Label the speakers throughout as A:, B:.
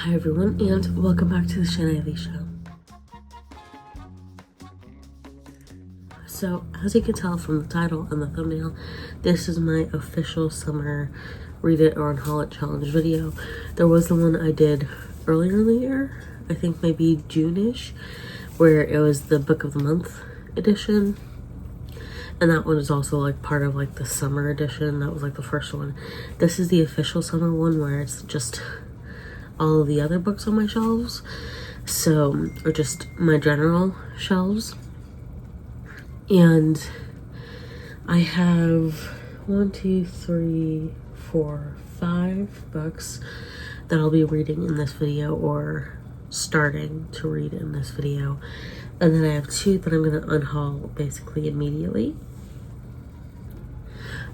A: Hi everyone, and welcome back to the Chalenge show. So, as you can tell from the title and the thumbnail, this is my official summer Read It or Unhaul It challenge video. There was the one I did earlier in the year, I think maybe June-ish, where it was the Book of the Month edition. And that one is also like part of like the summer edition. That was like the first one. This is the official summer one where it's just all of the other books on my shelves. So, or just my general shelves. And I have 5 books that I'll be reading in this video or starting to read in this video. And then I have 2 that I'm going to unhaul basically immediately.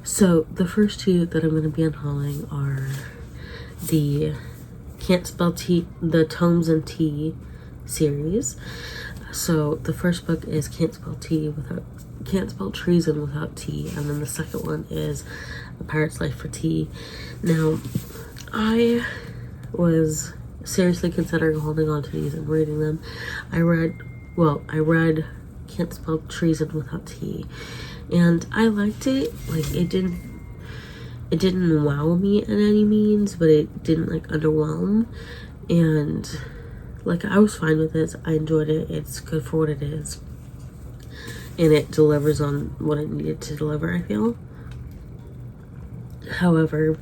A: So the first 2 that I'm going to be unhauling are the Can't Spell Tea, the Tomes and Tea series. So the first book is Can't Spell Treason Without Tea, and then the second one is A Pirate's Life for Tea. Now, I was seriously considering holding on to these and reading them. I read Can't Spell Treason Without Tea, and I liked it. Like, it didn't wow me in any means, but it didn't like underwhelm, and like I was fine with it. I enjoyed it. It's good for what it is, and it delivers on what it needed to deliver, I feel. However,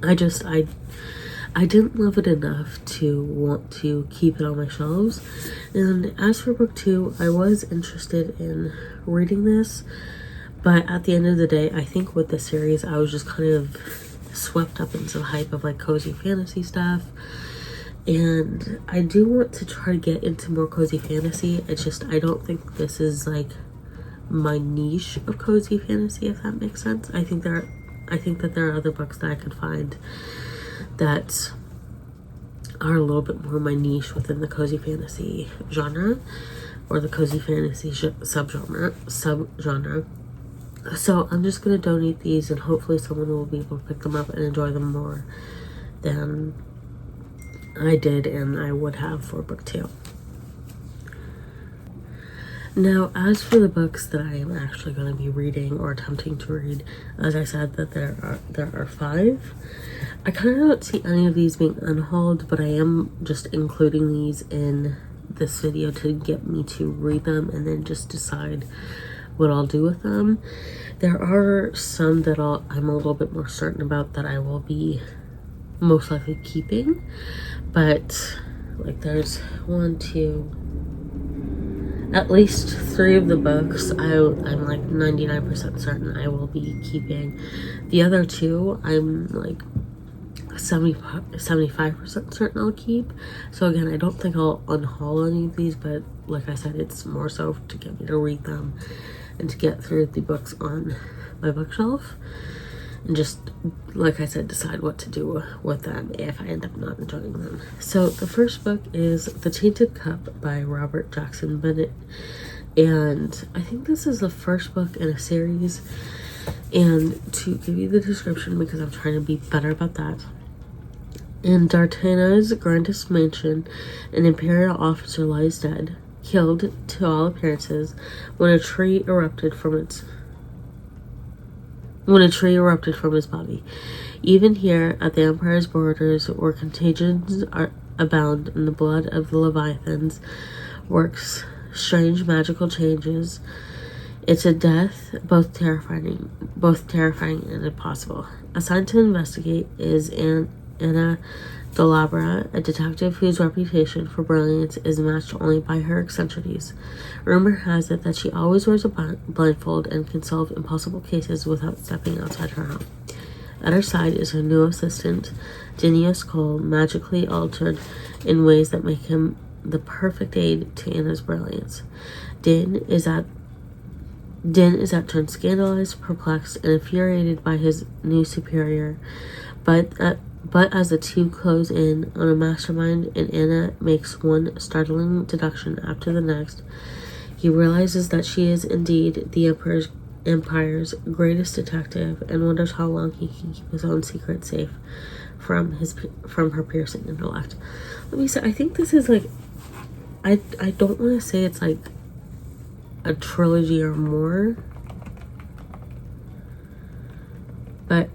A: I didn't love it enough to want to keep it on my shelves. And as for book 2, I was interested in reading this, but at the end of the day, I think with the series, I was just kind of swept up into the hype of like cozy fantasy stuff. And I do want to try to get into more cozy fantasy. It's just, I don't think this is like my niche of cozy fantasy, if that makes sense. I think that there are other books that I could find that are a little bit more my niche within the cozy fantasy genre, or the cozy fantasy subgenre. So I'm just gonna donate these, and hopefully someone will be able to pick them up and enjoy them more than I did and I would have for book 2. Now, as for the books that I am actually going to be reading or attempting to read, as I said, that there are 5. I kind of don't see any of these being unhauled, but I am just including these in this video to get me to read them and then just decide what I'll do with them. There are some that I'm a little bit more certain about that I will be most likely keeping, but like there's at least 3 of the books I'm like 99% certain I will be keeping. The other 2 I'm like 75% certain I'll keep. So again, I don't think I'll unhaul any of these, but like I said, it's more so to get me to read them and to get through the books on my bookshelf, and just, like I said, decide what to do with them if I end up not enjoying them. So the first book is The Tainted Cup by Robert Jackson Bennett, and I think this is the first book in a series. And to give you the description, because I'm trying to be better about that, in D'Artagnan's grandest mansion, an imperial officer lies dead, killed to all appearances, when a tree erupted from his body. Even here, at the Empire's borders, where contagions abound and the blood of the Leviathans works strange magical changes, it's a death both terrifying and impossible. Assigned to investigate is Anna Delabra, a detective whose reputation for brilliance is matched only by her eccentricities. Rumor has it that she always wears a blindfold and can solve impossible cases without stepping outside her home. At her side is her new assistant, Dinius Cole, magically altered in ways that make him the perfect aid to Anna's brilliance. Din is at turn scandalized, perplexed, and infuriated by his new superior, but as the 2 close in on a mastermind and Anna makes one startling deduction after the next, he realizes that she is indeed the Empire's greatest detective and wonders how long he can keep his own secret safe from her piercing in her left. Let me say, I think this is like, I don't want to say it's like a trilogy or more, but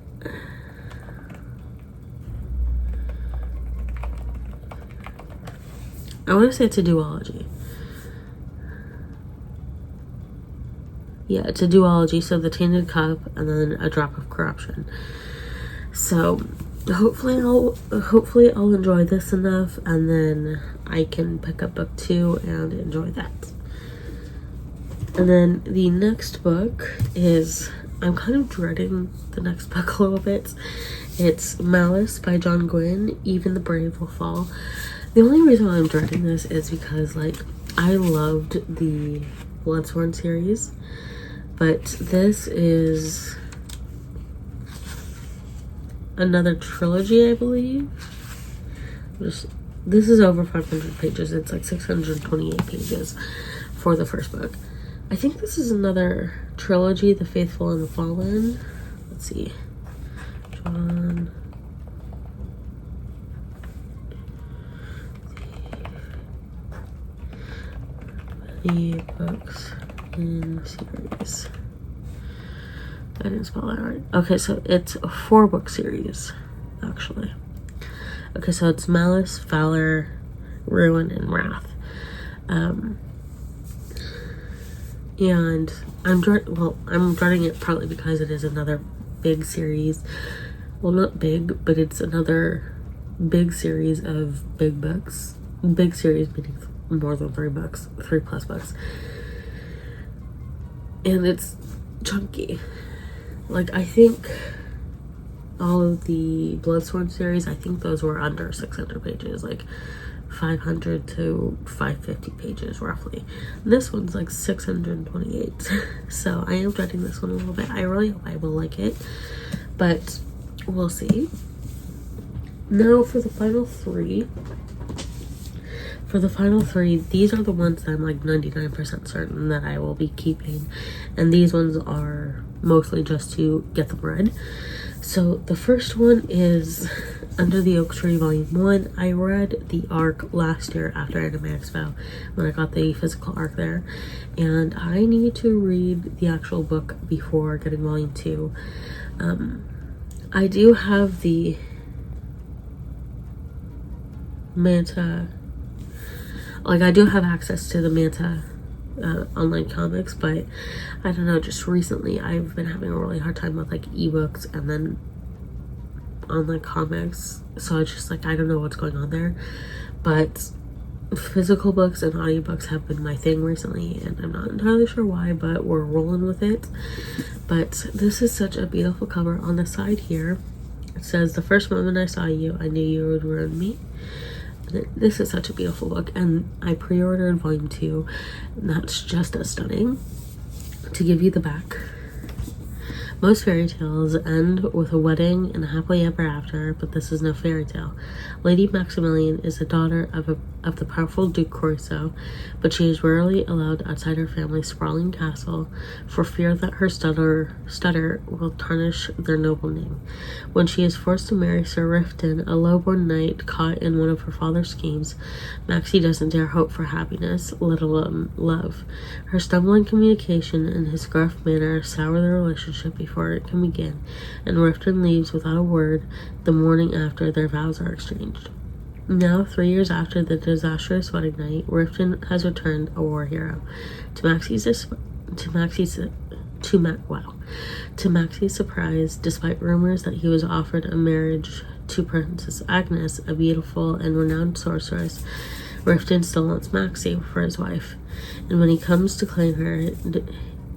A: I want to say it's a duology. Yeah, it's a duology, so the Tainted Cup and then A Drop of Corruption. So hopefully I'll enjoy this enough, and then I can pick up book 2 and enjoy that. And then the next book is, I'm kind of dreading the next book a little bit. It's Malice by John Gwynne, Even the Brave Will Fall. The only reason why I'm dreading this is because, like, I loved the Bloodsworn series, but this is another trilogy, I believe. This is over 500 pages. It's like 628 pages for the first book. I think this is another trilogy, The Faithful and the Fallen. Let's see. John. Many books in series. I didn't spell that right. Okay, so it's a 4-book series, actually. Okay, so it's Malice, Valor, Ruin, and Wrath. And I'm dreading it partly because it is another big series. Well, not big, but it's another big series of big books. Big series meaning more than 3 books, 3+ books. And it's chunky. Like, I think all of the Bloodsworn series, I think those were under 600 pages, like 500 to 550 pages roughly. And this one's like 628. So I am dreading this one a little bit. I really hope I will like it, but we'll see. Now for the final 3. For the final 3, these are the ones that I'm like 99% certain that I will be keeping. And these ones are mostly just to get them read. So the first one is Under the Oak Tree Volume 1. I read the ARC last year after Anime Expo when I got the physical ARC there. And I need to read the actual book before getting Volume 2. I do have the Manta... Like, I do have access to the Manta online comics, but I don't know, just recently I've been having a really hard time with, like, ebooks and then online comics, so it's just, like, I don't know what's going on there, but physical books and audiobooks have been my thing recently, and I'm not entirely sure why, but we're rolling with it. But this is such a beautiful cover. On the side here, it says, "The first moment I saw you, I knew you would ruin me." This is such a beautiful book, and I pre-ordered Volume 2, and that's just as stunning. To give you the back, most fairy tales end with a wedding and a happily ever after, but this is no fairy tale. Lady Maximilian is the daughter of the powerful Duke Corso, but she is rarely allowed outside her family's sprawling castle for fear that her stutter will tarnish their noble name. When she is forced to marry Sir Riften, a low-born knight caught in one of her father's schemes, Maxie doesn't dare hope for happiness, let alone love. Her stumbling communication and his gruff manner sour the relationship before it can begin, and Riften leaves without a word the morning after their vows are exchanged. Now, 3 years after the disastrous wedding night, Riften has returned a war hero. To Maxie's surprise, despite rumors that he was offered a marriage to Princess Agnes, a beautiful and renowned sorceress, Riften still wants Maxie for his wife. And when he comes to claim her,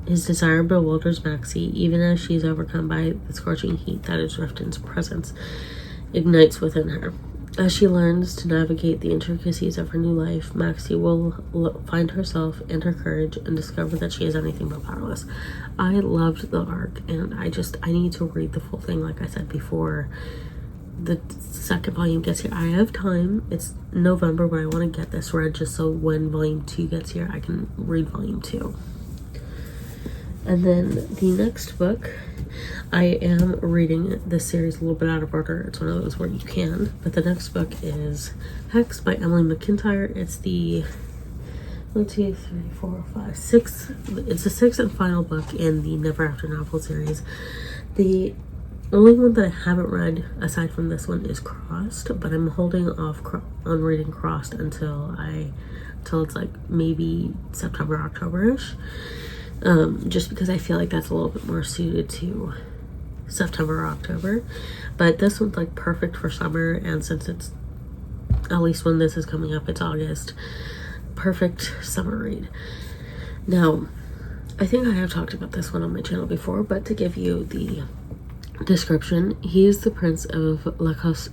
A: his desire bewilders Maxie, even as she is overcome by the scorching heat that is Riften's presence ignites within her. As she learns to navigate the intricacies of her new life, Maxie will find herself and her courage and discover that she is anything but powerless. I loved the arc, and I need to read the full thing, like I said before the second volume gets here. I have time. It's November, but I want to get this read just so when Volume 2 gets here, I can read Volume 2. And then the next book I am reading this series a little bit out of order. It's one of those where you can. But the next book is Hex by Emily McIntyre. It's the 1, 2, 3, 4, 5, 6. It's the sixth and final book in the Never After novel series. The only one that I haven't read aside from this one is Crossed, but I'm holding off on reading Crossed until it's like maybe September, October-ish. Just because I feel like that's a little bit more suited to September or October. But this one's like perfect for summer, and since it's, at least when this is coming up, it's August, perfect summer read. Now, I think I have talked about this one on my channel before, but to give you the description, he is the prince of La Cosa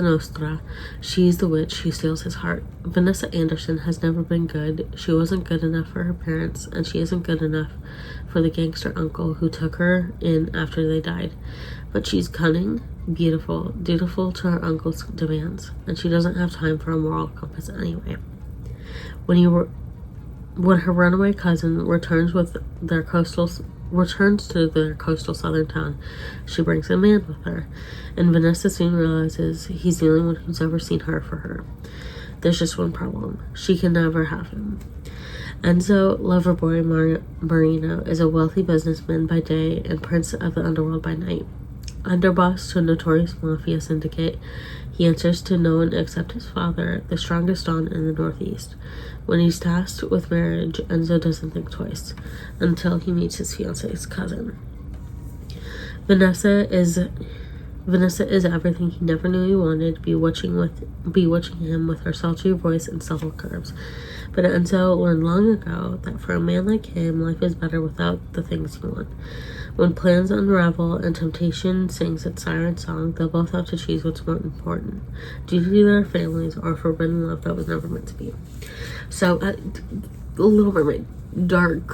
A: Nostra. She's the witch who steals his heart. Vanessa Anderson has never been good. She wasn't good enough for her parents, and she isn't good enough for the gangster uncle who took her in after they died. But she's cunning, beautiful, dutiful to her uncle's demands, and she doesn't have time for a moral compass anyway. When her runaway cousin returns to their coastal southern town, she brings a man with her, and Vanessa soon realizes he's the only one who's ever seen her for her. There's just one problem: she can never have him. Enzo Loverboy Marino is a wealthy businessman by day and prince of the underworld by night. Underboss to a notorious mafia syndicate, he answers to no one except his father, the strongest don in the Northeast. When he's tasked with marriage, Enzo doesn't think twice, until he meets his fiance's cousin. Vanessa is everything he never knew he wanted, bewitching him with her sultry voice and subtle curves. But Enzo learned long ago that for a man like him, life is better without the things you want. When plans unravel and temptation sings its siren song, they'll both have to choose what's more important: duty to their families or forbidden love that was never meant to be. So, Little Mermaid, dark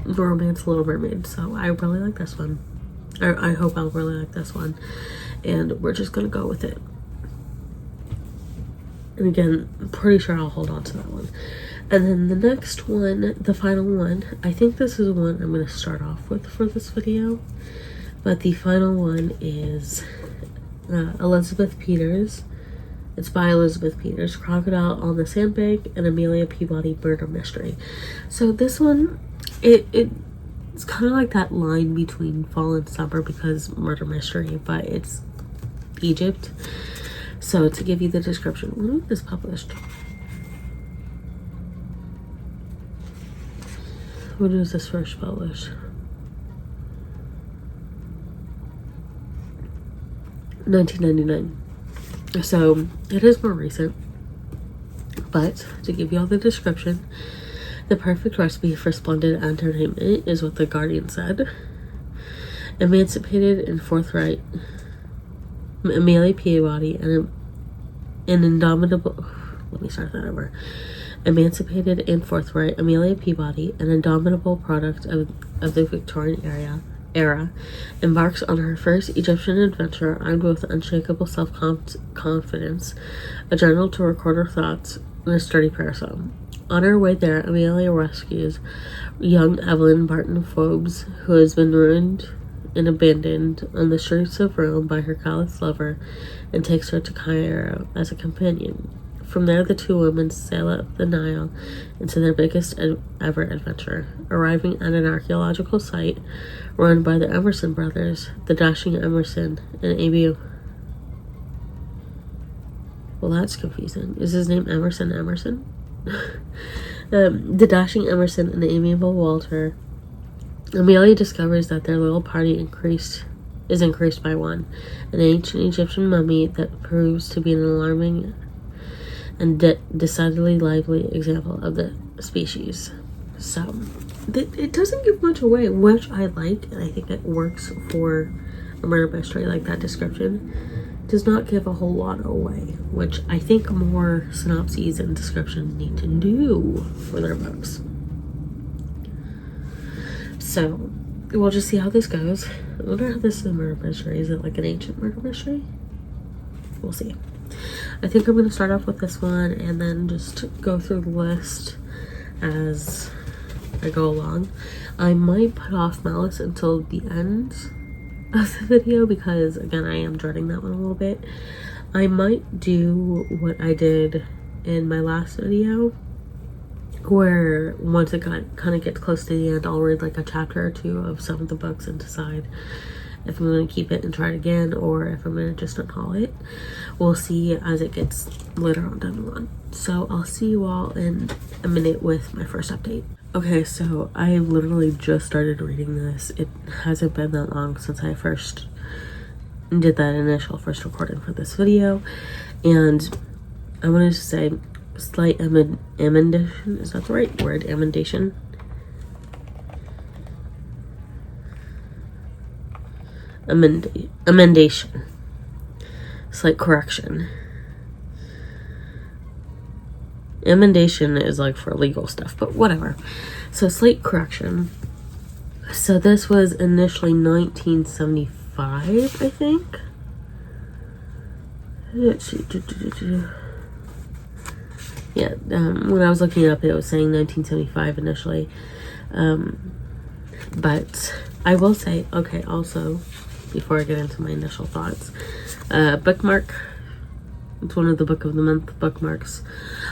A: romance Little Mermaid. So I really like this one. I hope I'll really like this one. And we're just gonna go with it. And again, I'm pretty sure I'll hold on to that one. And then the next one, the final one, I think this is one I'm going to start off with for this video. But the final one is Elizabeth Peters. It's by Elizabeth Peters, Crocodile on the Sandbank, and Amelia Peabody Murder Mystery. So this one, it's kind of like that line between fall and summer because murder mystery, but it's Egypt. So to give you the description, when was this published? When was this first published? 1999. So it is more recent. But to give you all the description, the perfect recipe for splendid entertainment is what The Guardian said. Emancipated and forthright, Amelia Peabody and an indomitable. Let me start that over. Emancipated and forthright, Amelia Peabody, an indomitable product of the Victorian era, embarks on her first Egyptian adventure armed with unshakable self-confidence, a journal to record her thoughts, and a sturdy parasol. On her way there, Amelia rescues young Evelyn Barton Forbes, who has been ruined and abandoned on the streets of Rome by her callous lover, and takes her to Cairo as a companion. From there, the two women sail up the Nile into their biggest ever adventure, arriving at an archaeological site run by the Emerson brothers, the dashing Emerson and Amy. Well, that's confusing. Is his name Emerson? The dashing Emerson and amiable Walter. Amelia discovers that their little party is increased by one, an ancient Egyptian mummy that proves to be an alarming and decidedly lively example of the species. So it doesn't give much away, which I like, and I think it works for a murder mystery. Like, that description does not give a whole lot away, which I think more synopses and descriptions need to do for their books. So we'll just see how this goes. I wonder how this is a murder mystery. Is it like an ancient murder mystery? We'll see. I think I'm going to start off with this one and then just go through the list as I go along. I might put off Malice until the end of the video because, again, I am dreading that one a little bit. I might do what I did in my last video, where once it kind of gets close to the end, I'll read like a chapter or two of some of the books and decide if I'm going to keep it and try it again, or if I'm going to just unhaul it. We'll see as it gets later on down the line. So I'll see you all in a minute with my first update. Okay, so I literally just started reading this. It hasn't been that long since I first did that initial first recording for this video, and I wanted to say slight amendation. Is that the right word? Amendation? Amendation. Slight correction. Amendation is like for legal stuff, but whatever. So slight correction. So this was initially 1975, I think. Let's see. Yeah, when I was looking it up, it was saying 1975 initially. But I will say, okay, also, before I get into my initial thoughts, bookmark. It's one of the book of the month bookmarks.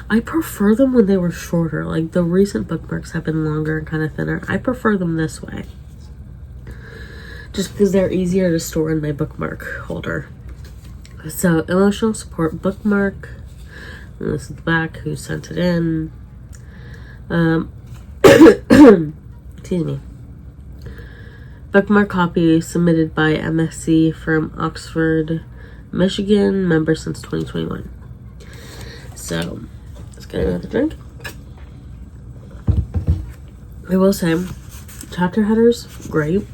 A: I prefer them when they were shorter. Like, the recent bookmarks have been longer and kind of thinner. I prefer them this way, just because they're easier to store in my bookmark holder. So, emotional support bookmark. And this is the back, who sent it in. Excuse me. Bookmark copy submitted by MSC from Oxford, Michigan, member since 2021. So, let's get another drink. I will say, chapter headers, great.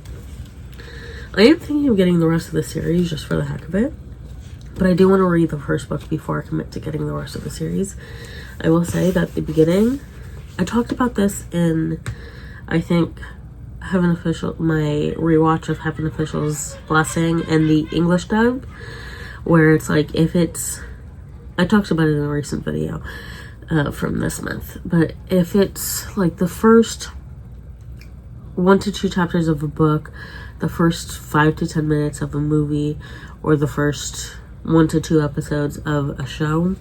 A: I am thinking of getting the rest of the series just for the heck of it, but I do want to read the first book before I commit to getting the rest of the series. I will say that the beginning, I talked about this in, I think, Heaven Official, my rewatch of Heaven Official's Blessing and the English dub, where it's like, if it's, I talked about it in a recent video from this month, but if it's like the first 1 to 2 chapters of a book, the first 5 to 10 minutes of a movie, or the first 1 to 2 episodes of a show,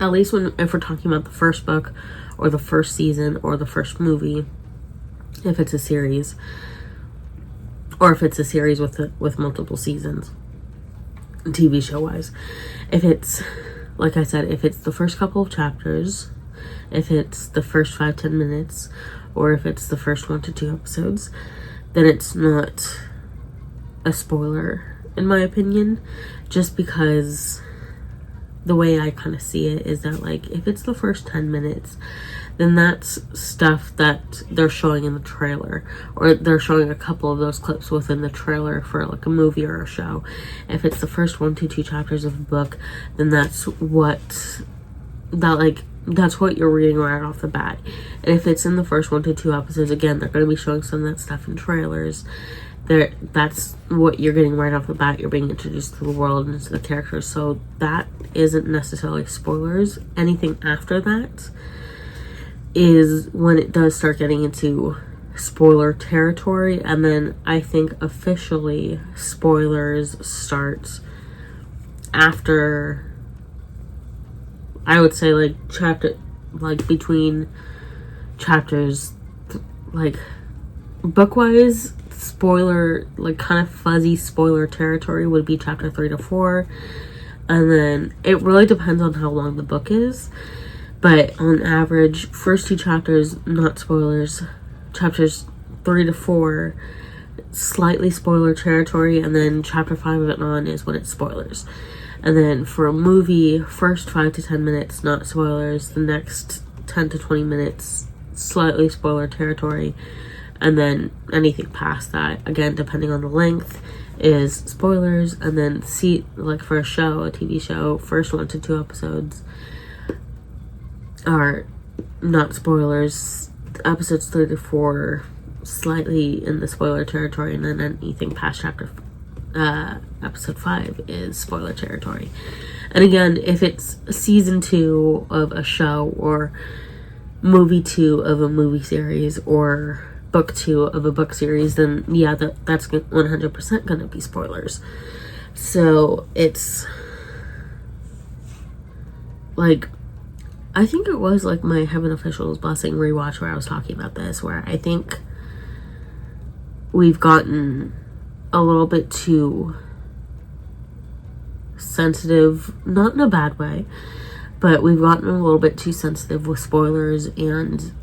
A: at least if we're talking about the first book or the first season or the first movie, if it's a series, or if it's a series with multiple seasons, TV show wise, if it's, like I said, if it's the first couple of chapters, if it's the first 5-10 minutes, or if it's the first 1 to 2 episodes, then it's not a spoiler, in my opinion, just because the way I kind of see it is that, like, if it's the first 10 minutes, then that's stuff that they're showing in the trailer, or they're showing a couple of those clips within the trailer for like a movie or a show. If it's the first 1 to 2 chapters of a book, then that's what you're reading right off the bat. And if it's in the first 1 to 2 episodes, again, they're going to be showing some of that stuff in trailers. That's what you're getting right off the bat. You're being introduced to the world and to the characters, so that isn't necessarily spoilers. Anything after that is when it does start getting into spoiler territory, and then I think officially spoilers start after, I would say, like, between chapters, like, book-wise, spoiler, like, kind of fuzzy spoiler territory would be chapter 3 to 4, and then it really depends on how long the book is, but on average, first 2 chapters, not spoilers, chapters 3 to 4, slightly spoiler territory, and then chapter 5 and on is when it's spoilers. And then for a movie, first 5 to 10 minutes, not spoilers, the next 10 to 20 minutes, slightly spoiler territory, and then anything past that, again, depending on the length, is spoilers. And then like for a show, a TV show, first 1 to 2 episodes are not spoilers, episodes 3 to 4 slightly in the spoiler territory, and then anything past episode 5 is spoiler territory. And again, if it's season 2 of a show, or movie 2 of a movie series or book 2 of a book series, then yeah, that's 100% gonna be spoilers. So it's like, I think it was like my Heaven Officials Blessing rewatch where I was talking about this, where I think we've gotten a little bit too sensitive, not in a bad way, but we've gotten a little bit too sensitive with spoilers and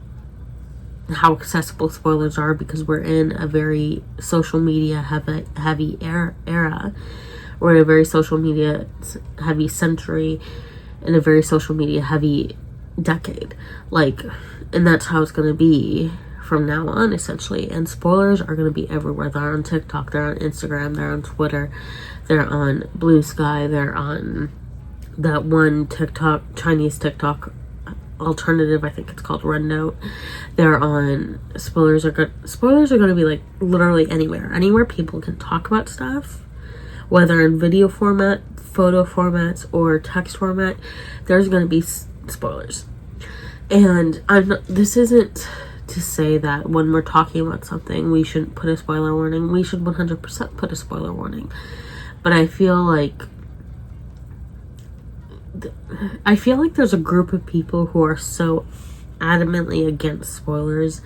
A: how accessible spoilers are, because we're in a very social media heavy era. We're in a very social media heavy century, in a very social media heavy decade, like, and that's how it's going to be from now on, essentially. And spoilers are going to be everywhere. They're on TikTok, they're on Instagram, they're on Twitter, they're on Blue Sky, they're on that one Chinese TikTok alternative, I think it's called Red Note. They're on, spoilers are going to be like literally anywhere people can talk about stuff, whether in video format, photo formats, or text format. There's going to be spoilers. And this isn't to say that when we're talking about something we shouldn't put a spoiler warning. We should 100% put a spoiler warning. But I feel like there's a group of people who are so adamantly against spoilers,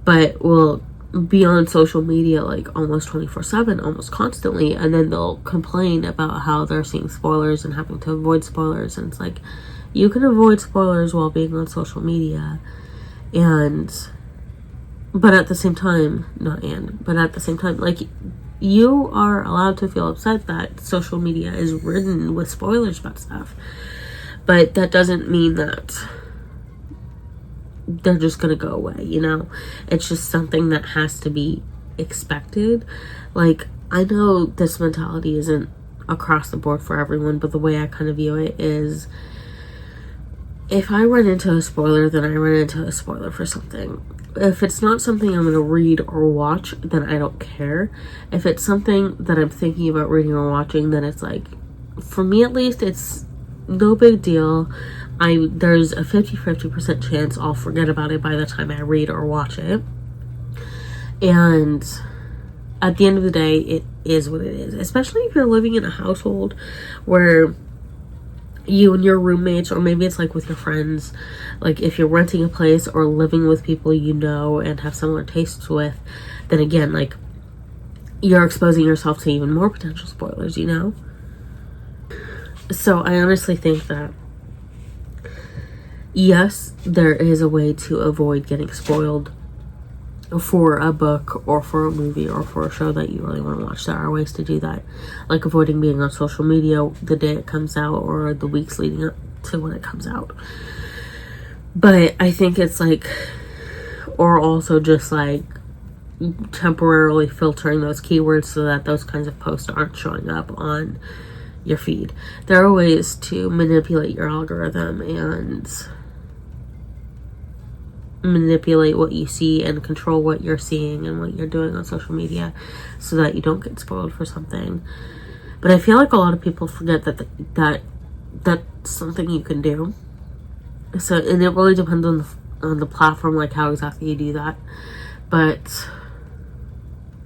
A: but will be on social media like almost 24/7, almost constantly, and then they'll complain about how they're seeing spoilers and having to avoid spoilers. And it's like, you can avoid spoilers while being on social media, but at the same time, like, you are allowed to feel upset that social media is ridden with spoilers about stuff, but that doesn't mean that they're just gonna go away, you know? It's just something that has to be expected. Like, I know this mentality isn't across the board for everyone, but the way I kind of view it is, if I run into a spoiler, then I run into a spoiler for something. If it's not something I'm going to read or watch, then I don't care. If it's something that I'm thinking about reading or watching, then it's like, for me at least, it's no big deal. There's a 50% chance I'll forget about it by the time I read or watch it. And at the end of the day, it is what it is. Especially if you're living in a household where you and your roommates, or maybe it's like with your friends, like if you're renting a place or living with people you know and have similar tastes with, then again, like, you're exposing yourself to even more potential spoilers, you know? So I honestly think that, yes, there is a way to avoid getting spoiled for a book or for a movie or for a show that you really want to watch. There are ways to do that, like avoiding being on social media the day it comes out or the weeks leading up to when it comes out. But I think it's like, or also just like temporarily filtering those keywords so that those kinds of posts aren't showing up on your feed. There are ways to manipulate your algorithm and manipulate what you see and control what you're seeing and what you're doing on social media so that you don't get spoiled for something. But I feel like a lot of people forget that that's something you can do. So, and it really depends on the platform, like how exactly you do that. But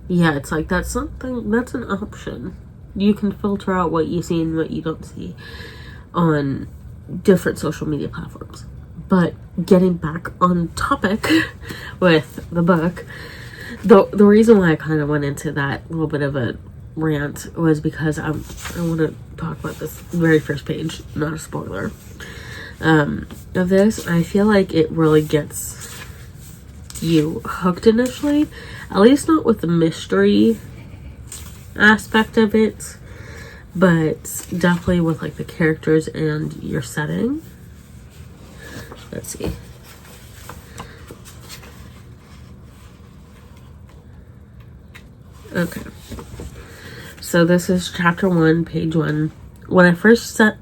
A: yeah, it's like, that's an option. You can filter out what you see and what you don't see on different social media platforms. But getting back on topic with the book, the reason why I kind of went into that little bit of a rant was because I want to talk about this very first page, not a spoiler, of this. I feel like it really gets you hooked initially, at least not with the mystery aspect of it, but definitely with like the characters and your setting. Let's see. Okay. So this is chapter 1, page 1. When I first set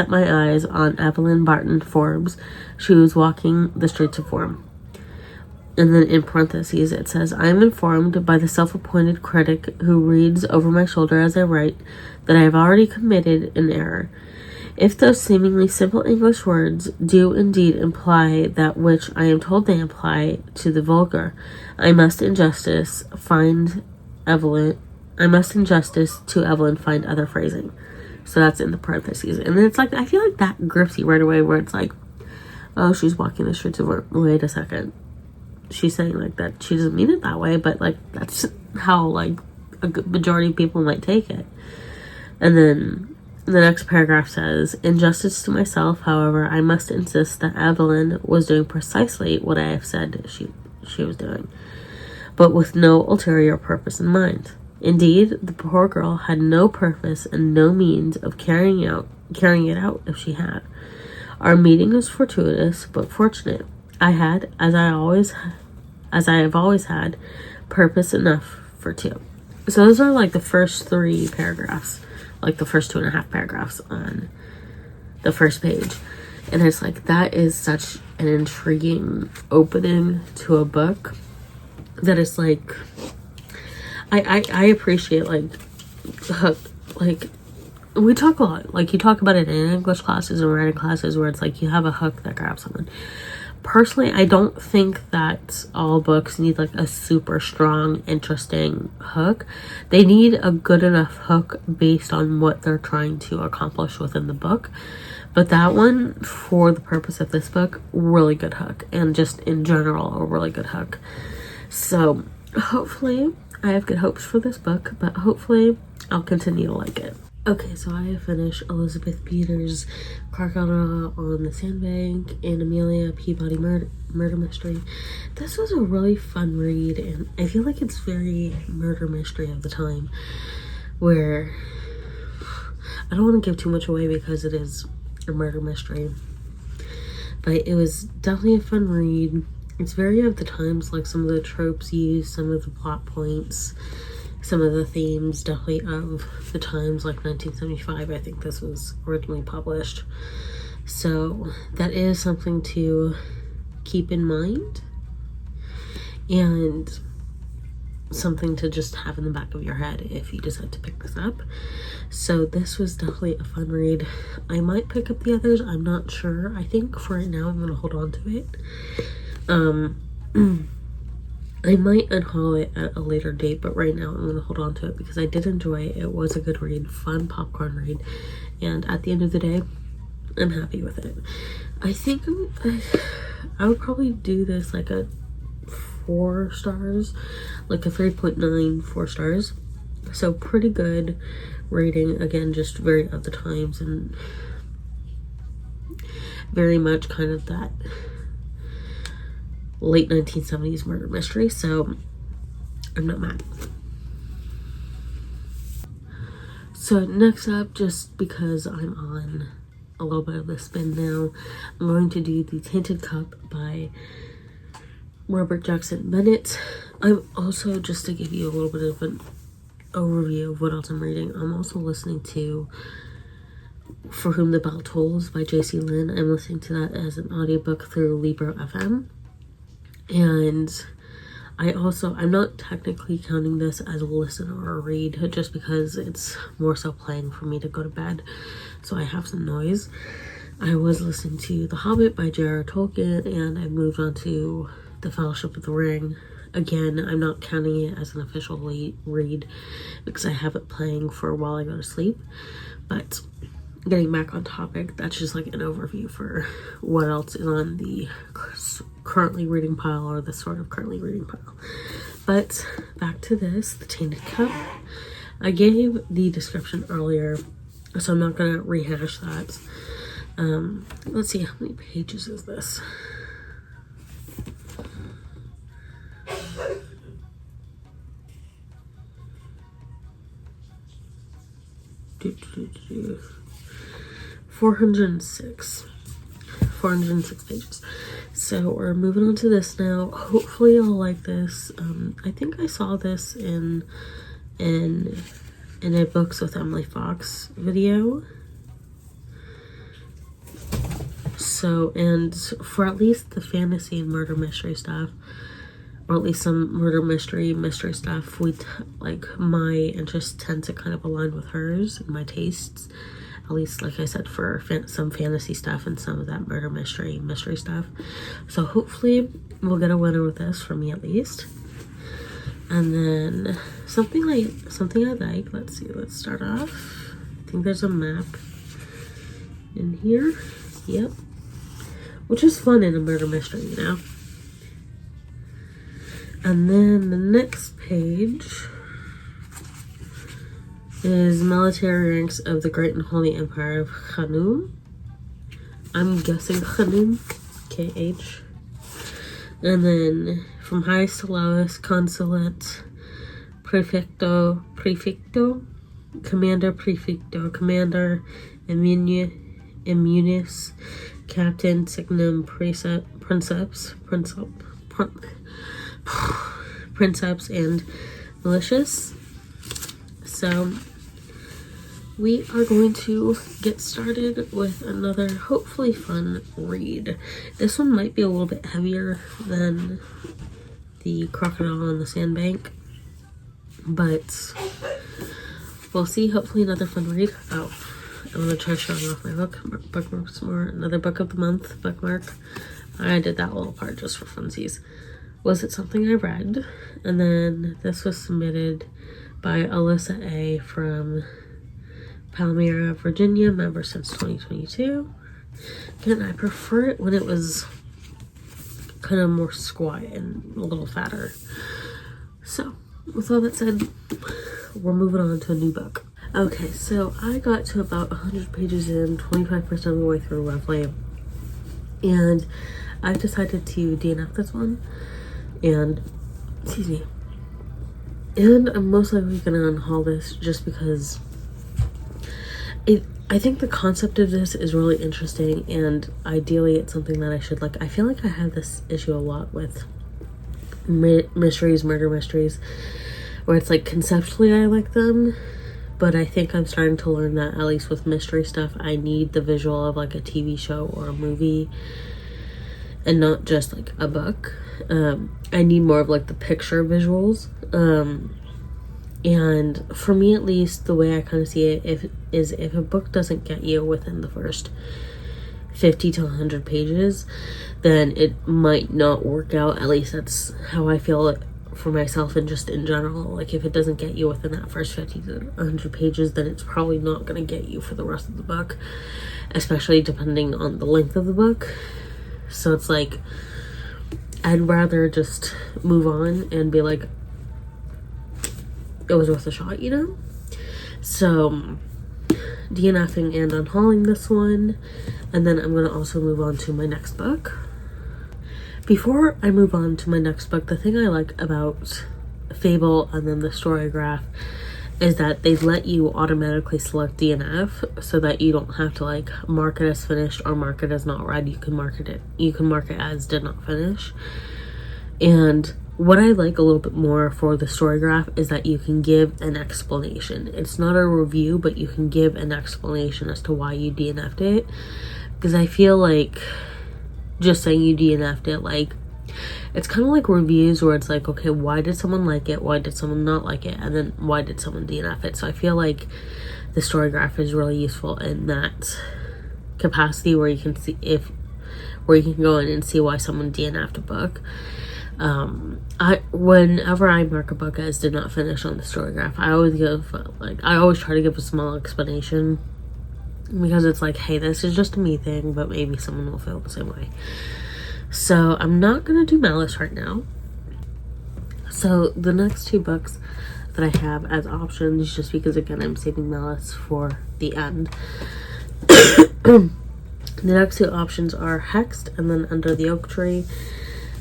A: my eyes on Evelyn Barton Forbes, she was walking the streets of Forum. And then in parentheses it says, I am informed by the self-appointed critic who reads over my shoulder as I write that I have already committed an error.
B: If those seemingly simple English words do indeed imply that which I am told they imply to the vulgar, I must in justice to Evelyn find other phrasing. So that's in the parentheses. And then it's like, I feel like that grips you right away, where it's like, oh, she's walking the streets of work. Wait a second. She's saying like that. She doesn't mean it that way, but like that's how like a good majority of people might take it. And then the next paragraph says, in justice to myself, however, I must insist that Evelyn was doing precisely what I have said she was doing, but with no ulterior purpose in mind. Indeed, the poor girl had no purpose and no means of carrying it out if she had. Our meeting was fortuitous but fortunate. I had, as I have always had, purpose enough for two. So those are like the first 3 paragraphs, like the first 2.5 paragraphs on the first page. And it's like, that is such an intriguing opening to a book that is like, I appreciate like we talk a lot, like you talk about it in English classes and writing classes, where it's like you have a hook that grabs someone. Personally, I don't think that all books need like a super strong, interesting hook. They need a good enough hook based on what they're trying to accomplish within the book. But that one, for the purpose of this book, really good hook. And just in general, a really good hook. So hopefully, I have good hopes for this book, but hopefully I'll continue to like it. Okay, so I have finished Elizabeth Peters' Crocodile on the Sandbank and Amelia Peabody Murder Mystery. This was a really fun read, and I feel like it's very murder mystery of the time, where I don't want to give too much away because it is a murder mystery, but it was definitely a fun read. It's very of the times, like some of the tropes used, some of the plot points, some of the themes, definitely of the times, like 1975, I think this was originally published. So that is something to keep in mind, and something to just have in the back of your head if you decide to pick this up. So this was definitely a fun read. I might pick up the others, I'm not sure. I think for right now I'm going to hold on to it. I might unhaul it at a later date, but right now I'm going to hold on to it because I did enjoy it. It was a good read, fun popcorn read, and at the end of the day, I'm happy with it. I think I would probably do this like a 4 stars, like a 3.9, 4 stars. So pretty good rating. Again, just very of the times and very much kind of that late 1970s murder mystery, so I'm not mad. So next up, just because I'm on a little bit of a spin now, I'm going to do The Tainted Cup by Robert Jackson Bennett. I'm also, just to give you a little bit of an overview of what else I'm reading, I'm also listening to For Whom the Bell Tolls by J.C. Lynn. I'm listening to that as an audiobook through Libro FM. And I'm not technically counting this as a listen or a read, just because it's more so playing for me to go to bed, so I have some noise. I was listening to The Hobbit by J.R.R. Tolkien, and I moved on to The Fellowship of the Ring. Again, I'm not counting it as an official read because I have it playing for while I go to sleep. But getting back on topic, that's just like an overview for what else is on the currently reading pile, or the sort of currently reading pile. But back to this, The Tainted Cup. I gave the description earlier, so I'm not gonna rehash that. Let's see, how many pages is this? Do 406 pages. So we're moving on to this now. Hopefully I'll like this. I think I saw this in a Books with Emily Fox video. So, and for at least the fantasy and murder mystery stuff, or at least some murder mystery stuff, like my interests tend to kind of align with hers and my tastes.
A: at least like I said, for some fantasy stuff and some of that murder mystery stuff. So hopefully we'll get a winner with this, for me at least. And then something I like, let's see, let's start off. I think there's a map in here. Yep. Which is fun in a murder mystery, you know? And then the next page is Military Ranks of the Great and Holy Empire of Khanum. I'm guessing Khanum, KH. And then from highest to lowest, Consulate, Prefecto, Commander, Immunis, Captain, Signum, Princeps, and Malicious. So we are going to get started with another hopefully fun read. This one might be a little bit heavier than the Crocodile on the Sandbank, but we'll see. Hopefully another fun read. Oh, I'm gonna try showing off my bookmarks more. Another book of the month bookmark. I did that little part just for funsies. Was It Something I Read? And then this was submitted by Alyssa A. from Palmyra, Virginia, member since 2022. Again, I prefer it when it was kind of more squat and a little fatter. So, with all that said, we're moving on to a new book. Okay, so I got to about 100 pages in, 25% of the way through roughly, and I've decided to DNF this one, and, excuse me, and I'm most likely going to unhaul this just because I think the concept of this is really interesting, and ideally it's something that I should like. I feel like I have this issue a lot with murder mysteries, where it's like conceptually I like them, but I think I'm starting to learn that at least with mystery stuff, I need the visual of like a TV show or a movie and not just like a book. I need more of like the picture visuals. And for me at least, the way I kind of see it is if a book doesn't get you within the first 50 to 100 pages, then it might not work out. At least that's how I feel it for myself and just in general. Like if it doesn't get you within that first 50 to 100 pages, then it's probably not going to get you for the rest of the book, especially depending on the length of the book. So it's like, I'd rather just move on and be like, it was worth a shot, you know? So, DNFing and unhauling this one, and then I'm going to also move on to my next book. Before I move on to my next book, the thing I like about Fable and then the Storygraph is that they let you automatically select DNF so that you don't have to like mark it as finished or mark it as not read. You can mark it as did not finish. And what I like a little bit more for the Storygraph is that you can give an explanation. It's not a review, but you can give an explanation as to why you DNF'd it. Because I feel like just saying you DNF'd it, like, it's kind of like reviews where it's like, okay, why did someone like it? Why did someone not like it? And then why did someone DNF it? So I feel like the Storygraph is really useful in that capacity where you can see where you can go in and see why someone DNF'd a book. Whenever I mark a book as did not finish on the Storygraph, I always try to give a small explanation, because it's like, hey, this is just a me thing, but maybe someone will feel the same way. So I'm not gonna do Malice right now. So the next two books that I have as options, just because again I'm saving Malice for the end. The next two options are Hexed and then Under the Oak Tree.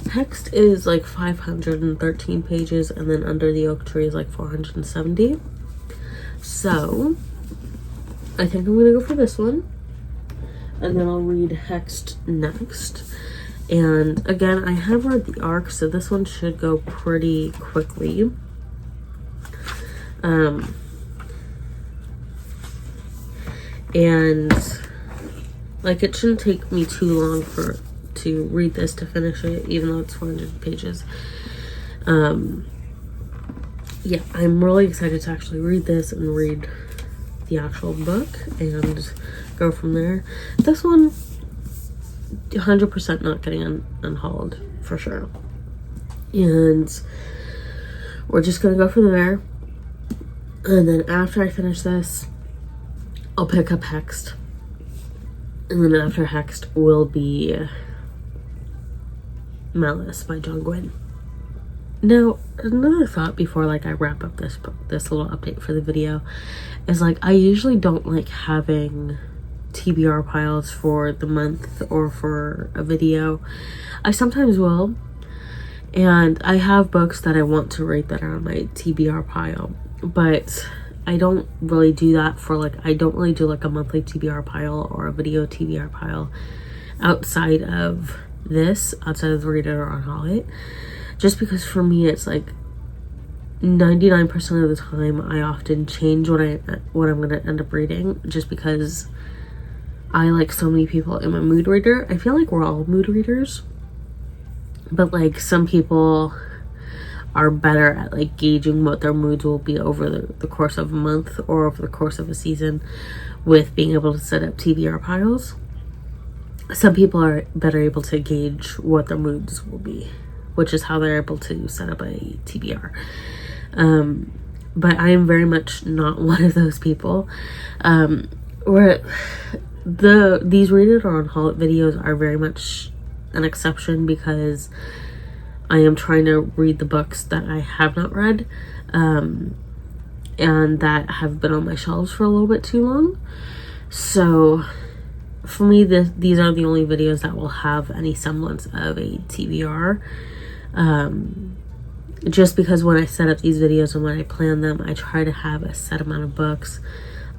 A: Hexed is like 513 pages, and then Under the Oak Tree is like 470. So I think I'm gonna go for this one, and then I'll read Hexed next. And again, I have read the arc, so this one should go pretty quickly. And like, it shouldn't take me too long to read this to finish it, even though it's 400 pages. Yeah, I'm really excited to actually read this and read
B: the actual book and go from there. This one, 100% not getting unhauled for sure. And we're just gonna go from there. And then after I finish this, I'll pick up Hexed. And then after Hexed will be Malice by John Gwynne. Now, another thought before like I wrap up this little update for the video is like I usually don't like having TBR piles for the month or for a video. I sometimes will, and I have books that I want to read that are on my TBR pile, but I don't really do that for like, I don't really do like a monthly TBR pile or a video TBR pile outside of this, outside of the Read It or Unhaul It, just because for me it's like 99% of the time I often change what I'm gonna end up reading, just because I, like so many people, am a mood reader. I feel like we're all mood readers, but like some people are better at like gauging what their moods will be over the course of a month or over the course of a season with being able to set up TBR piles. Some people are better able to gauge what their moods will be, which is how they're able to set up a TBR. But I am very much not one of those people. Where these Read It or Unhaul It videos are very much an exception because I am trying to read the books that I have not read, and that have been on my shelves for a little bit too long. So for me, these are the only videos that will have any semblance of a TBR. Just because when I set up these videos and when I plan them, I try to have a set amount of books,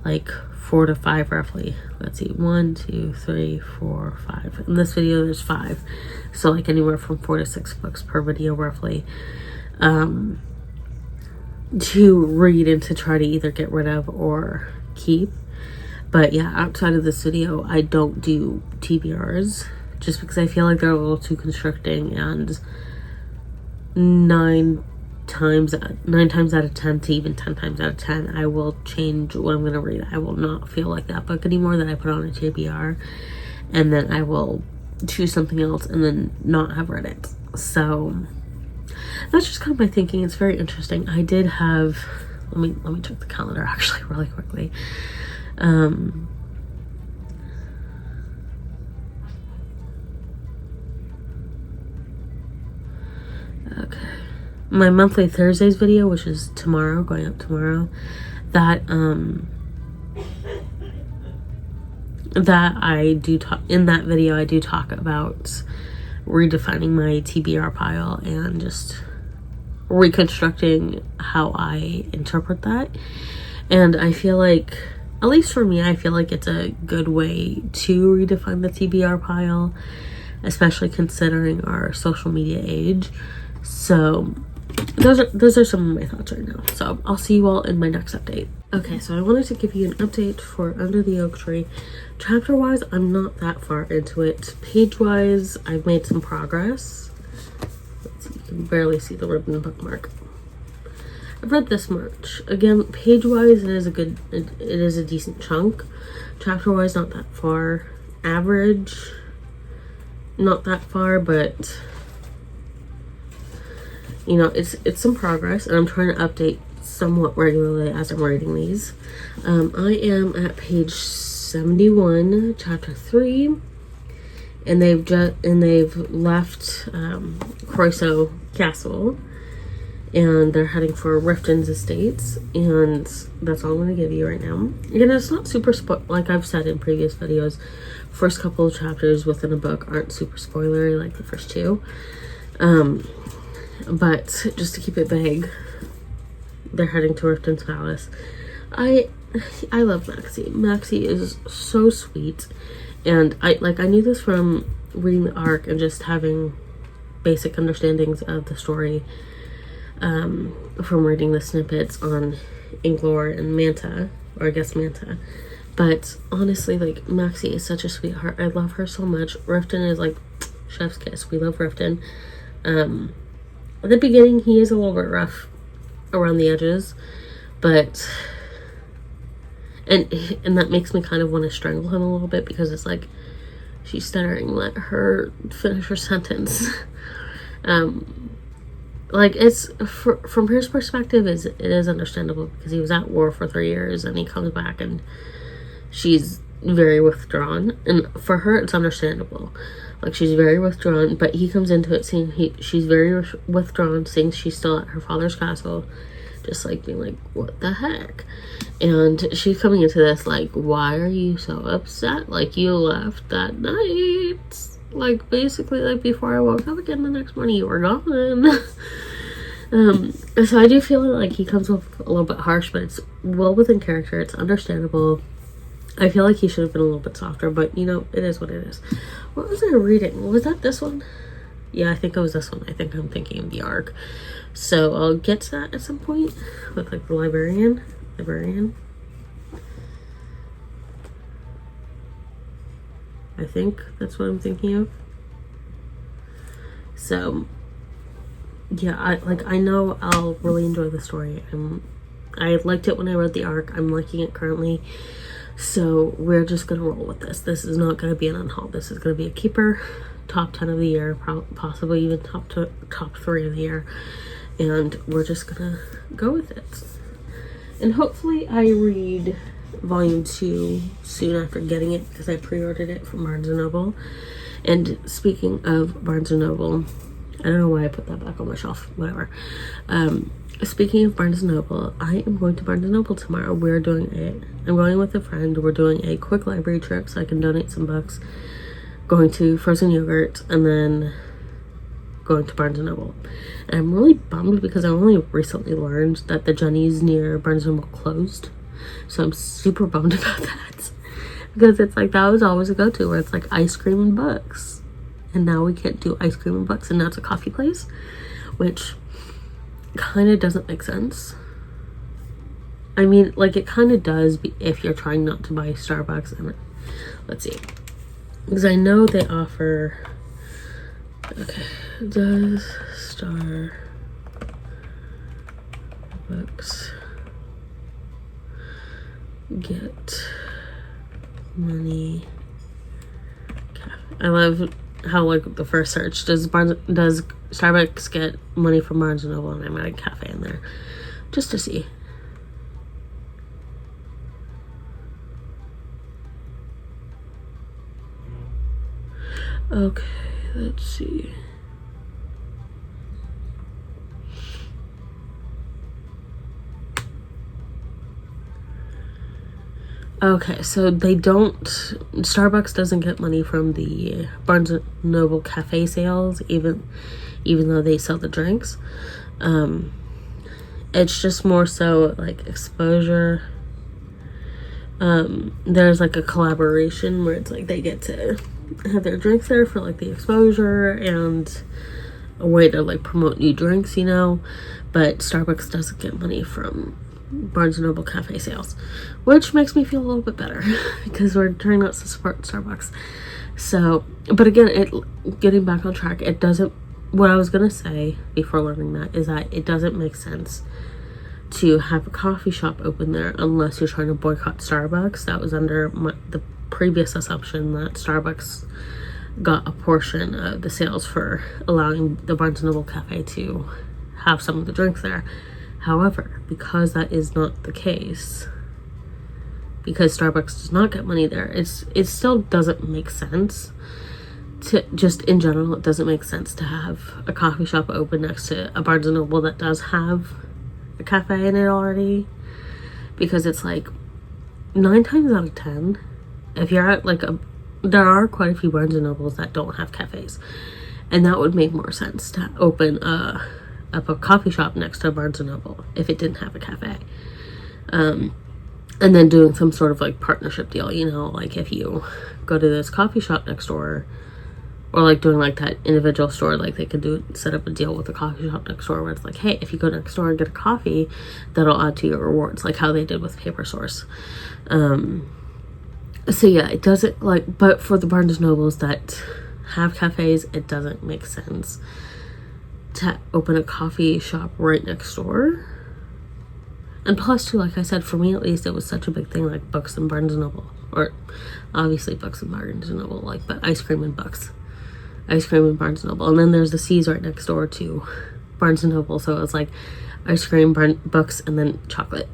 B: like 4 to 5 roughly. Let's see, 1, 2, 3, 4, 5. In this video there's 5, so like anywhere from 4 to 6 books per video roughly, to read and to try to either get rid of or keep. But yeah, outside of this video I don't do TBRs just because I feel like they're a little too constricting, and 9 times out of 10 to even 10 times out of 10 I will change what I'm going to read. I will not feel like that book anymore that I put on a TBR, and then I will choose something else and then not have read it. So that's just kind of my thinking. It's very interesting. I did have, let me check the calendar actually really quickly. Okay, my monthly Thursdays video, which is tomorrow, going up tomorrow, that I do talk, in that video I do talk about redefining my TBR pile and just reconstructing how I interpret that. And I feel like, at least for me, I feel like it's a good way to redefine the TBR pile, especially considering our social media age. So those are some of my thoughts right now. So I'll see you all in my next update. Okay, so I wanted to give you an update for Under the Oak Tree. Chapter wise, I'm not that far into it. Page wise, I've made some progress. Let's see, you can barely see the ribbon bookmark. I've read this much. Again, page wise, it is a decent chunk. Chapter wise, not that far. Average, not that far, but you know, it's some progress, and I'm trying to update somewhat regularly as I'm writing these. I am at page 71, chapter 3, and they've left Croiso Castle, and they're heading for Riften's estates, and that's all I'm going to give you right now. Again, it's not super like I've said in previous videos, first couple of chapters within a book aren't super spoilery like the first 2. But just to keep it vague, they're heading to Riften's palace. I love Maxie. Maxie is so sweet, and I knew this from reading the arc and just having basic understandings of the story from reading the snippets on Inglor and Manta, or I guess Manta. But honestly, like, Maxie is such a sweetheart. I love her so much. Riften is like chef's kiss. We love Riften. At the beginning, he is a little bit rough around the edges, but
A: And that makes me kind of want to strangle him a little bit, because it's like, she's stuttering, let her finish her sentence. Like, it's, from his perspective, it is understandable, because he was at war for 3 years, and he comes back, and she's very withdrawn. And for her, it's understandable. Like, she's very withdrawn, but he comes into it seeing she's very withdrawn, seeing she's still at her father's castle, just, like, being like, what the heck? And she's coming into this, like, why are you so upset? Like, you left that night. Like, basically, like, before I woke up again the next morning, you were gone. So I do feel like he comes off a little bit harsh, but it's well within character. It's understandable. I feel like he should have been a little bit softer, but, you know, it is what it is. What was I reading? Was that this one? Yeah, I think it was this one. I think I'm thinking of the arc. So I'll get to that at some point with, like, the librarian. I think that's what I'm thinking of. So, yeah, I know I'll really enjoy the story. I liked it when I read the arc. I'm liking it currently. So we're just gonna roll with this. This is not gonna be an unhaul. This is gonna be a keeper, top 10 of the year, possibly even top 3 of the year, and we're just gonna go with it. And hopefully I read volume 2 soon after getting it, because I pre-ordered it from Barnes & Noble. And speaking of Barnes & Noble, I don't know why I put that back on my shelf, whatever. Speaking of Barnes & Noble, I am going to Barnes & Noble tomorrow. I'm going with a friend. We're doing a quick library trip so I can donate some books. Going to Frozen Yogurt, and then going to Barnes & Noble. And I'm really bummed, because I only recently learned that the Jenny's near Barnes & Noble closed. So I'm super bummed about that. Because it's like, that was always a go-to, where it's like ice cream and books. And now we can't do ice cream and books, and now it's a coffee place, which kind of doesn't make sense. I mean, like, it kind of does if you're trying not to buy Starbucks. And let's see, because I know they offer, okay, does Starbucks get money? I love how, like, the first search, does Starbucks get money from Barnes & Noble? And I'm at a cafe in there just to see. Okay, let's see. Okay, so Starbucks doesn't get money from the Barnes & Noble cafe sales, even though they sell the drinks. It's just more so, like, exposure. There's, like, a collaboration where it's like they get to have their drinks there for, like, the exposure and a way to, like, promote new drinks, you know. But Starbucks doesn't get money from Barnes & Noble cafe sales, which makes me feel a little bit better because we're trying not to support Starbucks. So, but again, getting back on track, what I was gonna say before learning that is that it doesn't make sense to have a coffee shop open there unless you're trying to boycott Starbucks. That was under the previous assumption that Starbucks got a portion of the sales for allowing the Barnes & Noble cafe to have some of the drinks there. However, because that is not the case, because Starbucks does not get money there, it still doesn't make sense to, just in general, it doesn't make sense to have a coffee shop open next to a Barnes & Noble that does have a cafe in it already. Because it's like 9 times out of 10, if you're at like there are quite a few Barnes & Nobles that don't have cafes, and that would make more sense to open up a coffee shop next to a Barnes & Noble if it didn't have a cafe. And then doing some sort of like partnership deal, you know, like if you go to this coffee shop next door, or like doing like that individual store, like they could set up a deal with the coffee shop next door where it's like, hey, if you go next door and get a coffee, that'll add to your rewards, like how they did with Paper Source. So yeah, it doesn't, like, but for the Barnes & Nobles that have cafes, it doesn't make sense to open a coffee shop right next door. And plus too, like I said, for me at least, it was such a big thing, like books and Barnes & Noble. Or obviously books and Barnes & Noble, like, but ice cream and books. Ice cream and Barnes & Noble. And then there's the C's right next door to Barnes & Noble. So it was like ice cream, books, and then chocolate.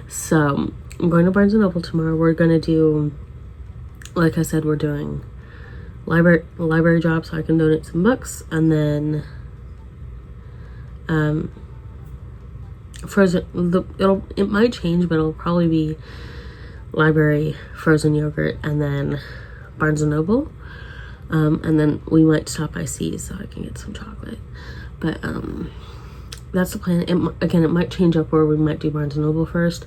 A: So I'm going to Barnes & Noble tomorrow. We're going to do, like I said, we're doing library job so I can donate some books. And then frozen, it might change, but it'll probably be library, frozen yogurt, and then Barnes & Noble. And then we might stop by C's so I can get some chocolate. But that's the plan. It might change up where we might do Barnes & Noble first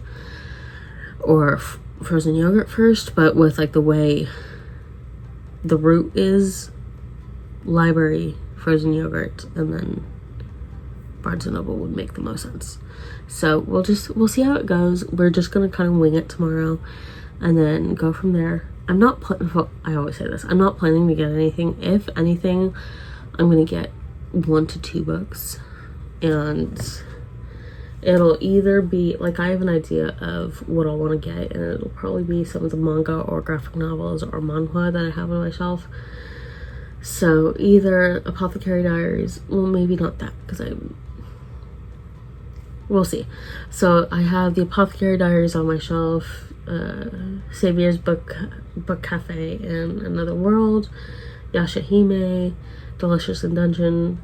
A: or frozen yogurt first, but with like the way the route is, library, frozen yogurt, and then Barnes & Noble would make the most sense. So we'll see how it goes. We're just gonna kind of wing it tomorrow and then go from there. I always say this, I'm not planning to get anything. If anything, I'm gonna get 1 to 2 books, and it'll either be like, I have an idea of what I want to get, and it'll probably be some of the manga or graphic novels or manhwa that I have on my shelf. So either Apothecary Diaries, well, maybe not that, because we'll see. So I have the Apothecary Diaries on my shelf, Savior's Book Cafe and Another World, Yashahime, Delicious in Dungeon.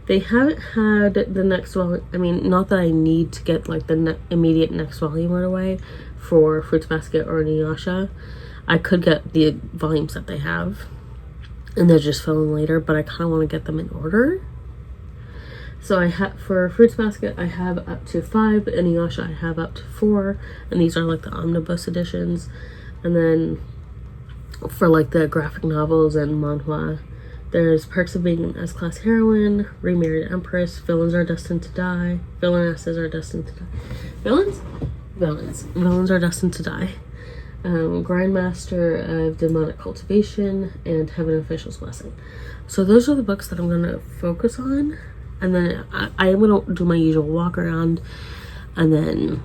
A: They haven't had the next volume. I mean, not that I need to get like the immediate next volume right away for Fruits Basket or Inuyasha. I could get the volumes that they have and they're just filling later, but I kind of want to get them in order. So I have, for Fruits Basket, I have up to 5, Inuyasha I have up to 4, and these are like the omnibus editions. And then for like the graphic novels and manhwa, there's Perks of Being an S-Class Heroine, Remarried Empress, Villains Are Destined to Die, Villainesses Are Destined to Die. Villains Are Destined to Die. Grindmaster of Demonic Cultivation, and Heaven Official's Blessing. So those are the books that I'm going to focus on. And then I am going to do my usual walk around. And then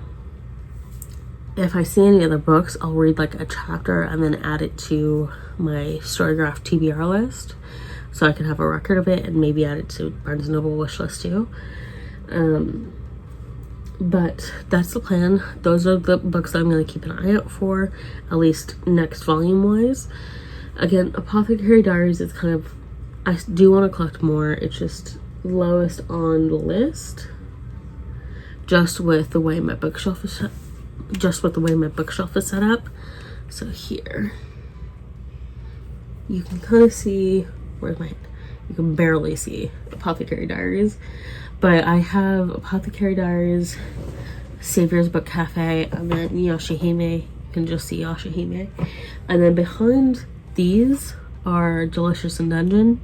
A: if I see any other books, I'll read like a chapter and then add it to my Storygraph TBR list, so I can have a record of it and maybe add it to Barnes & Noble wish list too. But that's the plan. Those are the books that I'm going to keep an eye out for, at least next volume wise. Again, Apothecary Diaries is kind of, I do want to collect more. It's just lowest on the list, just with the way my bookshelf is set up. So here you can kind of see, where's my hand? You can barely see Apothecary Diaries, but I have Apothecary Diaries, Savior's Book Cafe, and then Yashahime. You can just see Yashahime. And then behind these are Delicious in Dungeon,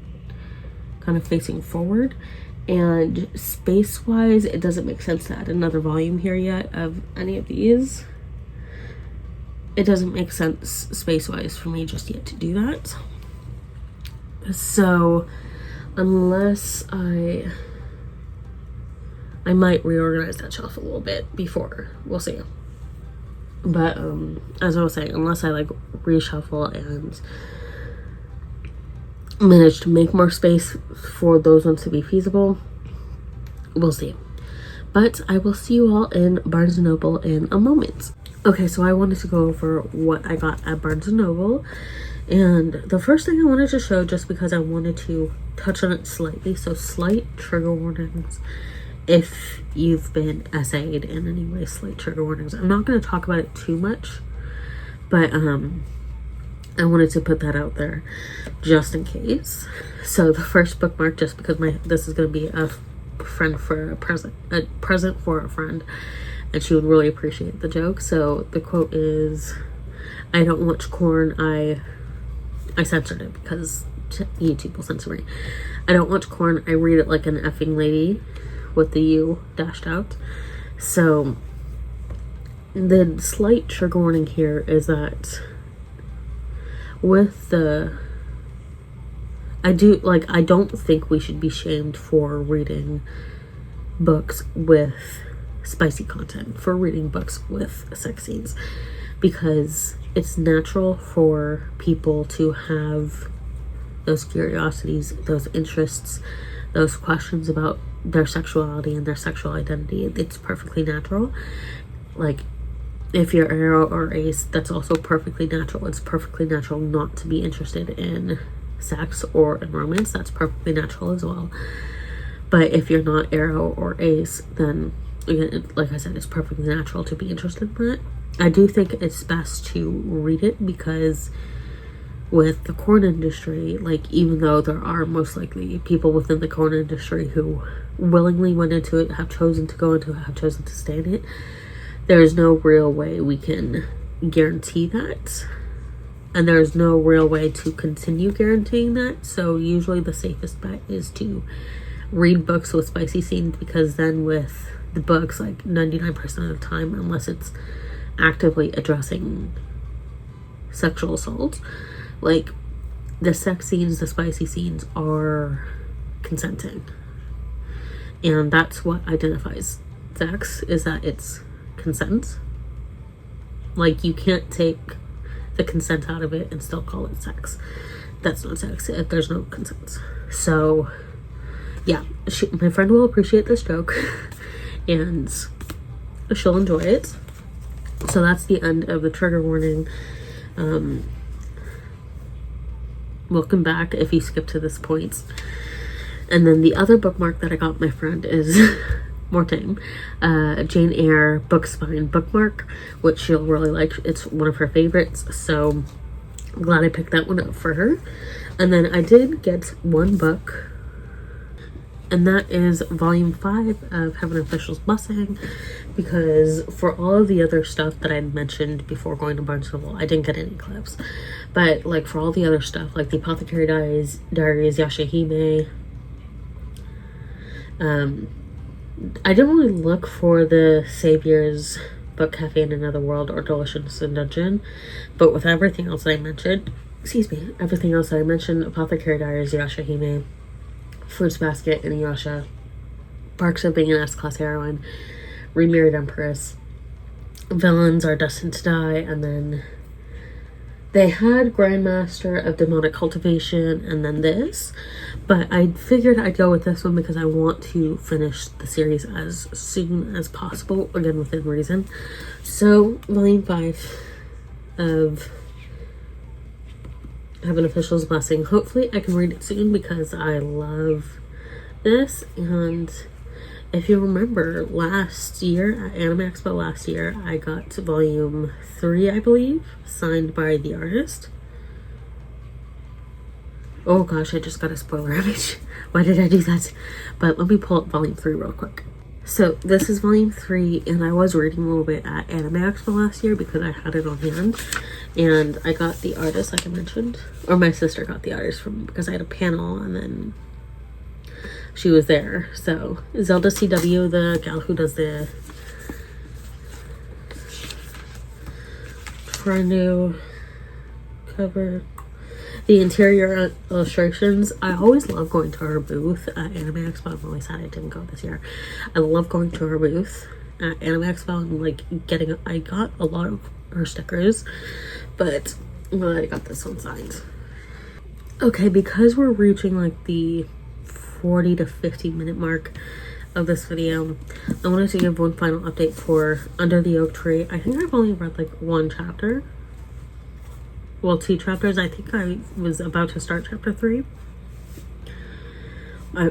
A: kind of facing forward. And space-wise, it doesn't make sense to add another volume here yet of any of these. It doesn't make sense space-wise for me just yet to do that. So unless I might reorganize that shelf a little bit before, we'll see. But as I was saying, unless I like reshuffle and manage to make more space for those ones to be feasible, we'll see. But I will see you all in Barnes & Noble in a moment. Okay, so I wanted to go over what I got at Barnes & Noble. And the first thing I wanted to show, just because I wanted to touch on it slightly, so slight trigger warnings. If you've been essayed in any way, slight trigger warnings. I'm not going to talk about it too much, but I wanted to put that out there just in case. So the first bookmark, just because this is going to be a present for a friend, and she would really appreciate the joke. So the quote is, "I don't watch corn. I censored it because YouTube will censor me. I don't watch corn. I read it like an effing lady," with the U dashed out. So the slight trigger warning here is that with I don't think we should be shamed for reading books with spicy content, for reading books with sex scenes, because it's natural for people to have those curiosities, those interests, those questions about their sexuality and their sexual identity. It's perfectly natural. Like, if you're aro or ace, that's also perfectly natural. It's perfectly natural not to be interested in sex or in romance. That's perfectly natural as well. But if you're not aro or ace, then again, like I said, it's perfectly natural to be interested in it. I do think it's best to read it, because with the porn industry, like, even though there are most likely people within the porn industry who willingly went into it, have chosen to go into it, have chosen to stay in it, there's no real way we can guarantee that. And there's no real way to continue guaranteeing that. So usually the safest bet is to read books with spicy scenes, because then with the books, like 99% of the time, unless it's actively addressing sexual assault, like, the sex scenes, the spicy scenes are consenting. And that's what identifies sex, is that it's consent. Like, you can't take the consent out of it and still call it sex. That's not sex if there's no consent. So yeah, my friend will appreciate this joke and she'll enjoy it. So that's the end of the trigger warning. Welcome back if you skip to this point. And then the other bookmark that I got my friend is more tame, Jane Eyre Book Spine bookmark, which she'll really like. It's one of her favorites, so I'm glad I picked that one up for her. And then I did get one book, and that is volume 5 of Heaven Official's Blessing, because for all of the other stuff that I mentioned before going to Barnes & Noble, I didn't get any clips, but like for all the other stuff, like the Apothecary Diaries, Yashahime, I didn't really look for the Savior's Book Cafe in Another World or Delicious in Dungeon, but with everything else that I mentioned, Apothecary Diaries, Yashahime, Fruits Basket, Inuyasha, Parks of Being an S-Class Heroine, Remarried Empress, Villains Are Destined to Die, and then they had Grandmaster of Demonic Cultivation, and then this. But I figured I'd go with this one because I want to finish the series as soon as possible, again within reason. So, volume 5 of Heaven Official's Blessing. Hopefully I can read it soon because I love this. And if you remember last year, at Anime Expo last year, I got to volume 3, I believe, signed by the artist. Oh gosh, I just got a spoiler image. Why did I do that? But let me pull up volume 3 real quick. So this is volume 3, and I was reading a little bit at Anime Expo last year because I had it on hand. And I got the artist, like I mentioned, or my sister got the artist from, because I had a panel and then she was there. So Zelda CW, the gal who does the Trando cover, the interior illustrations, I always love going to her booth at Anime Expo. I'm really sad I didn't go this year. I love going to her booth at Anime Expo and like I got a lot of her stickers, but I'm glad I got this one signed. Okay, because we're reaching like the 40 to 50 minute mark of this video, I wanted to give one final update for Under the Oak Tree. I think I've only read like 1 chapter. Well, 2 chapters. I think I was about to start chapter 3.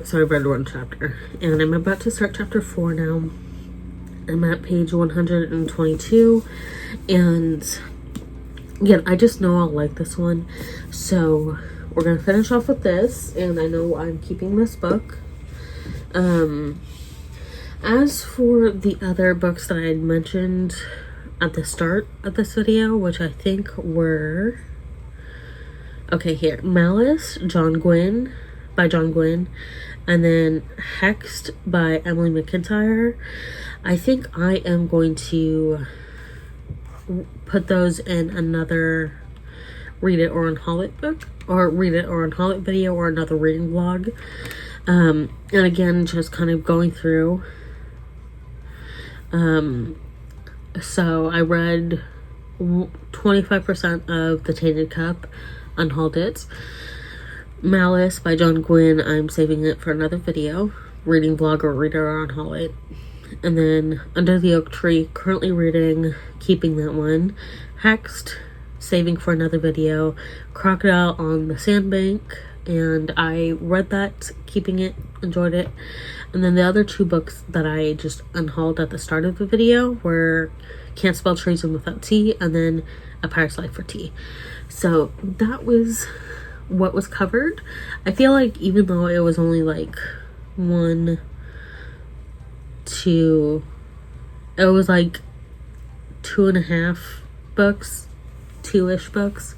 A: So I read 1 chapter. And I'm about to start chapter 4 now. I'm at page 122. And again, I just know I'll like this one. So we're going to finish off with this. And I know I'm keeping this book. As for the other books that I had mentioned at the start of this video, which I think were, okay, here, Malice, by John Gwynn, and then Hexed by Emily McIntyre. I think I am going to put those in another Read It or Unhaul It book, or Read It or Unhaul It video, or another reading vlog. And again, just kind of going through. So I read 25% of The Tainted Cup, Unhauled It. Malice by John Gwynn, I'm saving it for another video. Reading vlog or reader or Unhaul It. And then Under the Oak Tree, currently reading, keeping that one. Hexed, saving for another video. Crocodile on the Sandbank, and I read that, keeping it, enjoyed it. And then the other two books that I just unhauled at the start of the video were Can't Spell Treason Without T, and then A Pirate's Life for Tea. So that was what was covered. I feel like even though it was only like it was like 2.5 books, 2-ish books.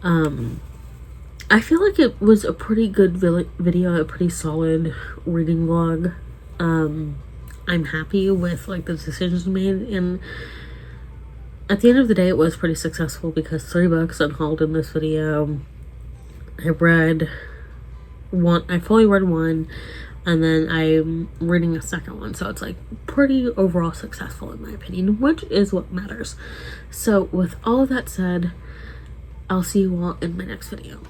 A: I feel like it was a pretty good video, a pretty solid reading vlog. I'm happy with like the decisions made, and at the end of the day it was pretty successful because 3 books unhauled in this video. I fully read one, and then I'm reading a second one, so it's like pretty overall successful in my opinion, which is what matters. So with all of that said, I'll see you all in my next video.